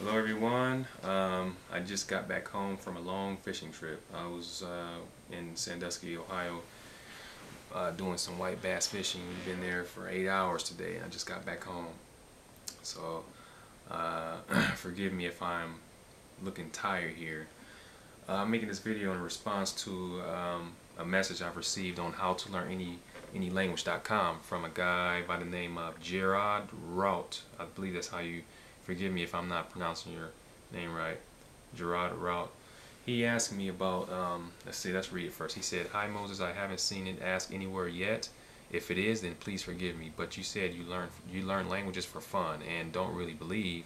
Hello everyone. I just got back home from a long fishing trip. I was in Sandusky, Ohio, doing some white bass fishing. We've been there for 8 hours today. I just got back home. So forgive me if I'm looking tired here. I'm making this video in response to a message I've received on how to learn any language.com from a guy by the name of Gerard Rout. I believe that's how you, forgive me if I'm not pronouncing your name right, Gerard Rout. He asked me about, let's read it first. He said, "Hi Moses, I haven't seen it asked anywhere yet. If it is, then please forgive me. But you said you learn languages for fun and don't really believe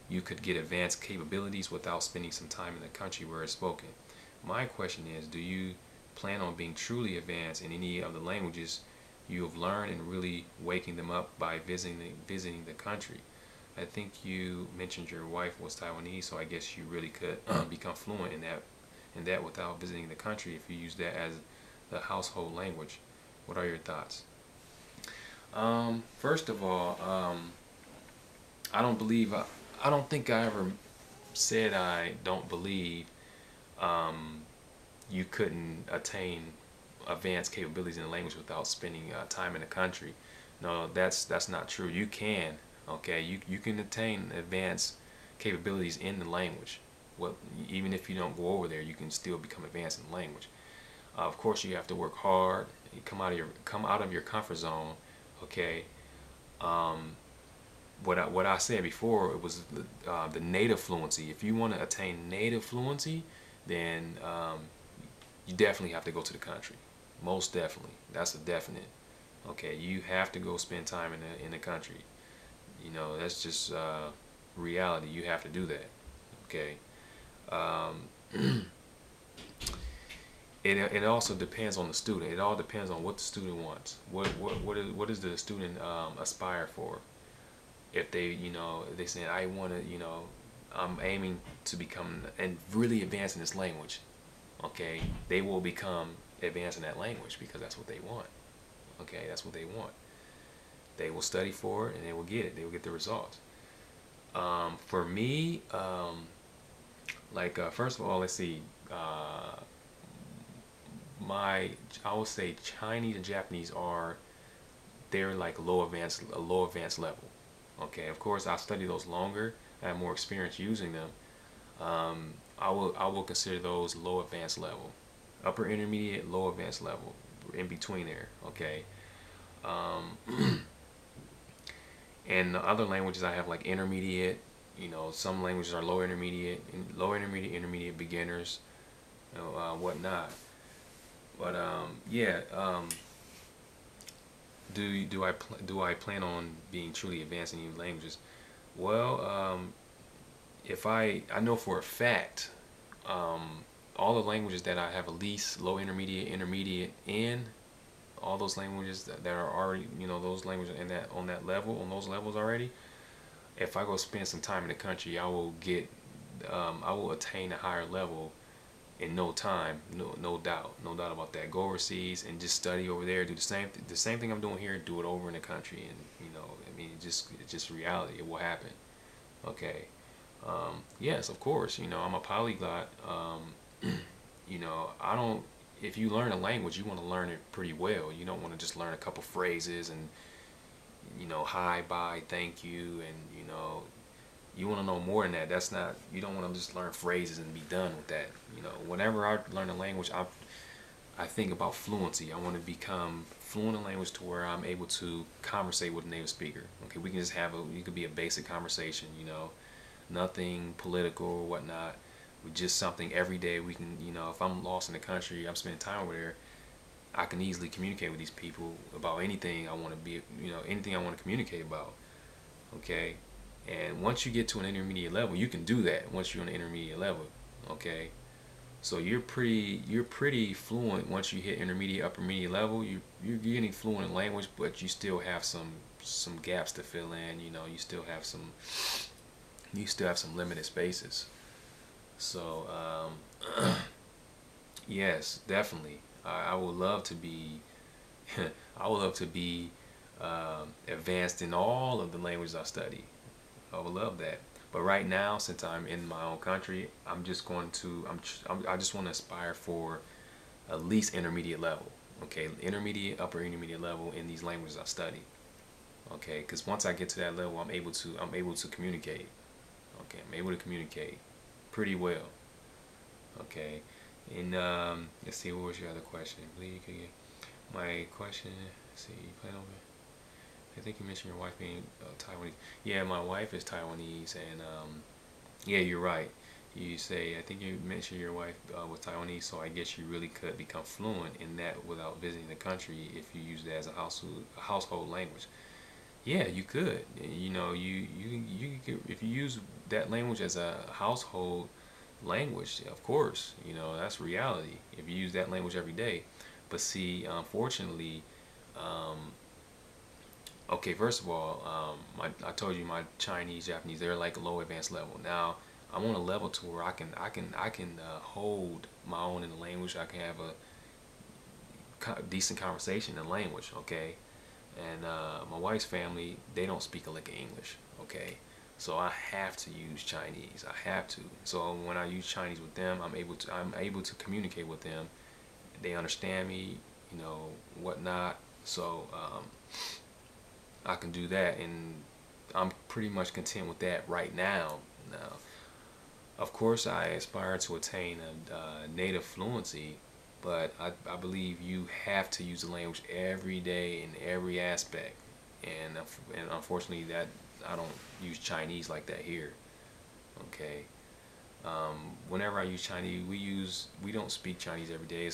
you could get advanced capabilities without spending some time in the country where it's spoken. My question is, do you plan on being truly advanced in any of the languages you have learned and really waking them up by visiting the country? I think you mentioned your wife was Taiwanese, so I guess you really could become fluent in that without visiting the country if you use that as the household language. What are your thoughts?" First of all, I don't believe I don't think I ever said I don't believe you couldn't attain advanced capabilities in the language without spending time in the country. No, that's not true. You can, okay, you can attain advanced capabilities in the language. What, even if you don't go over there, you can still become advanced in the language. Of course, you have to work hard. You come out of your comfort zone, okay. Um, what I said before, it was the native fluency. If you want to attain native fluency, then you definitely have to go to the country. Most definitely, that's a definite. Okay, you have to go spend time in the country. That's just reality. You have to do that. Okay. Um, it also depends on the student. It all depends on what the student wants. What is the student aspire for? If they say, I want to, I'm aiming to become and really advance in this language, okay, they will become advanced in that language because that's what they want. Okay, that's what they want. They will study for it and they will get it. They will get the results. For me, first of all, let's see. My I would say Chinese and Japanese are, they're like a low advanced level. Okay, of course I study those longer. I have more experience using them. I will consider those low advanced level, upper intermediate, low advanced level, in between there. Okay, and the other languages I have like intermediate. Some languages are low intermediate, intermediate, beginners, whatnot. But yeah. Do I plan on being truly advanced in any languages? Well, if I know for a fact, all the languages that I have at least low intermediate, intermediate in, all those languages that are already, those languages in that on that level, on those levels already. If I go spend some time in the country, I will attain a higher level in no time, no doubt, no doubt about that. Go overseas and just study over there. Do the same thing I'm doing here. Do it over in the country, and I mean, it's just reality. It will happen. Okay. Yes, of course. I'm a polyglot. I don't. If you learn a language, you want to learn it pretty well. You don't want to just learn a couple phrases and hi, bye, thank you, and you want to know more than that. That's not, you don't want to just learn phrases and be done with that. Whenever I learn a language, I think about fluency. I want to become fluent in language to where I'm able to conversate with a native speaker. Okay, we can just it could be a basic conversation, nothing political or whatnot. With just something every day we can, if I'm lost in the country, I'm spending time over there, I can easily communicate with these people about anything I want to be, anything I want to communicate about. Okay, and once you get to an intermediate level, you can do that. Once you're on the intermediate level, okay. So you're pretty fluent once you hit intermediate, upper intermediate level. You're getting fluent in language, but you still have some gaps to fill in. You still have some limited spaces. So yes, definitely. I would love to be I would love to be advanced in all of the languages I study. I would love that. But right now, since I'm in my own country, I'm just going to I just want to aspire for at least intermediate level. Okay, intermediate, upper intermediate level in these languages I study. Okay, because once I get to that level, I'm able to communicate. Okay, I'm able to communicate pretty well. Okay, and let's see, what was your other question? My question. Let's see, you plan on. I think you mentioned your wife being Taiwanese. Yeah, my wife is Taiwanese, and yeah, you're right. You say, I think you mentioned your wife was Taiwanese, so I guess you really could become fluent in that without visiting the country if you use it as a household language. Yeah, you could. You know, you could, if you use that language as a household language, of course, you know, that's reality. If you use that language every day. But see, unfortunately, um, okay, first of all, I told you my Chinese, Japanese, they're like a low advanced level. Now, I'm on a level to where I can hold my own in the language. I can have a decent conversation in language, okay? And my wife's family, they don't speak a lick of English, okay? So I have to use Chinese. I have to. So when I use Chinese with them, I'm able to communicate with them. They understand me, you know, whatnot. So I can do that, and I'm pretty much content with that right now. Now, of course, I aspire to attain a native fluency, but I believe you have to use the language every day in every aspect. And unfortunately, that I don't use Chinese like that here. Okay. Whenever I use Chinese, we don't speak Chinese every day.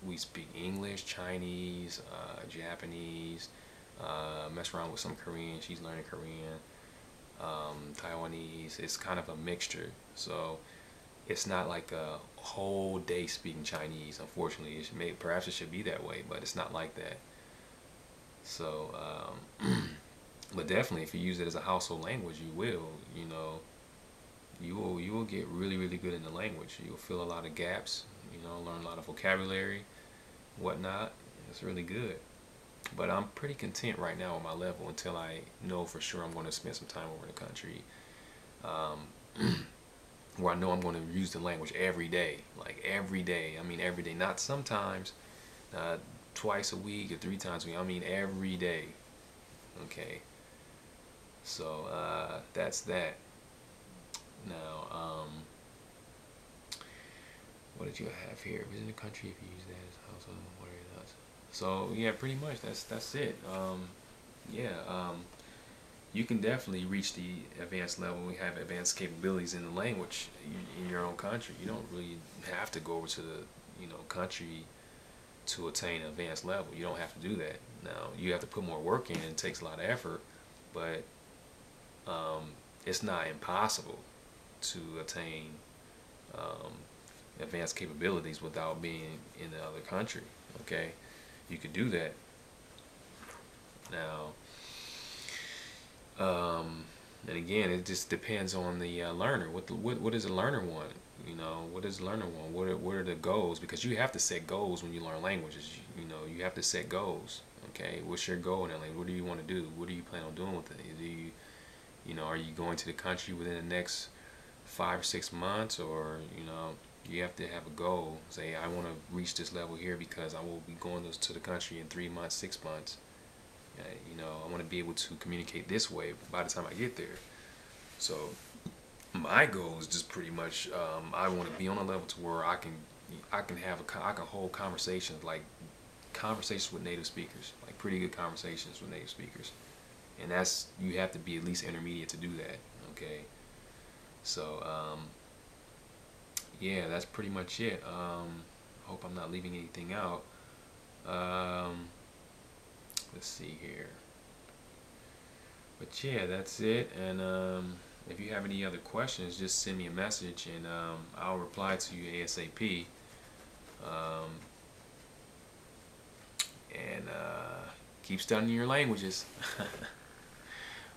We speak English, Chinese, Japanese. Mess around with some Korean. She's learning Korean. Taiwanese. It's kind of a mixture. So it's not like a whole day speaking Chinese. Unfortunately, perhaps it should be that way, but it's not like that. So, but definitely, if you use it as a household language, you will. You know, you will get really really good in the language. You'll fill a lot of gaps. You know, learn a lot of vocabulary, whatnot. It's really good. But I'm pretty content right now on my level until I know for sure I'm going to spend some time over in the country, where I know I'm going to use the language every day, like every day. I mean every day, not sometimes, uh, twice a week or 3 times a week. I mean every day. Okay. So that's that. Now, what did you have here? Visit the country if you use that as a household. What are your thoughts? So yeah, pretty much that's it. Yeah, you can definitely reach the advanced level. We have advanced capabilities in the language in your own country. You don't really have to go over to the country to attain an advanced level. You don't have to do that. Now you have to put more work in, and it takes a lot of effort, but it's not impossible to attain um, advanced capabilities without being in the other country. Okay, you could do that. Now, and again, it just depends on the learner. What does the learner want? You know, what does the learner want? What are the goals? Because you have to set goals when you learn languages. You know, you have to set goals. Okay, what's your goal in that language? What do you want to do? What do you plan on doing with it? Are you going to the country within the next 5 or 6 months, or you have to have a goal. Say, I want to reach this level here because I will be going to the country in 3 months, 6 months. I want to be able to communicate this way by the time I get there. So my goal is just pretty much I want to be on a level to where I can hold conversations, like conversations with native speakers, like pretty good conversations with native speakers, and you have to be at least intermediate to do that. Okay, so yeah, that's pretty much it. Hope I'm not leaving anything out. Let's see here. But yeah, that's it. And if you have any other questions, just send me a message, and I'll reply to you ASAP. Um, and keep studying your languages.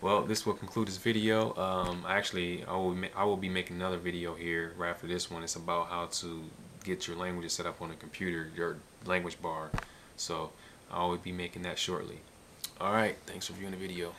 Well, this will conclude this video. Actually, I will be making another video here right after this one. It's about how to get your languages set up on a computer, your language bar. So I will be making that shortly. All right, thanks for viewing the video.